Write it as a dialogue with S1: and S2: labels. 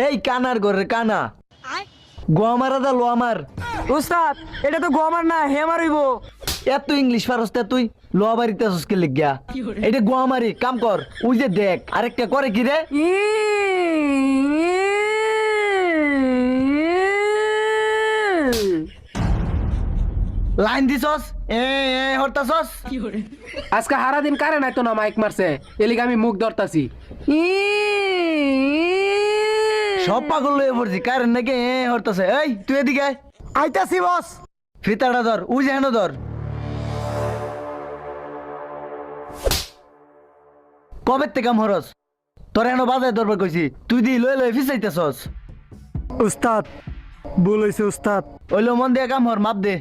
S1: এই কানার ঘরে কানা গোয়া মারা দা লো আমার
S2: উস্তাদ এটা তো গোয়ামার না হে মারিব।
S1: এত ইংলিশ পারস তে তুই লোয়া বাড়িতে আসকে লিখিয়া এটা গোয়া মারি কাম কর ওই যে দেখ আরেকটা করে কি রে লাইন দিছস এ এ হরতাছস
S2: আজকে হারা দিন কারে নাই তো না মাইক মারছে এলিগে আমি মুখ ধরতাছি।
S1: সব পাগল লয়ে পড়ছি কারণ নাকি এ হরতাছে এই তুই এদিকে আয়।
S2: আইতাছি বস।
S1: ফিতাটা ধর ওই যে হেন ধর কবে থেকে কাম হরস তোর হেন বাজায় ধরবার কইছি তুই দি লয়ে লয়ে ফিসাইতেছস
S2: উস্তাদ ভুল হইছে উস্তাদ।
S1: ওইলো মন দিয়ে কাম হর মাপ দে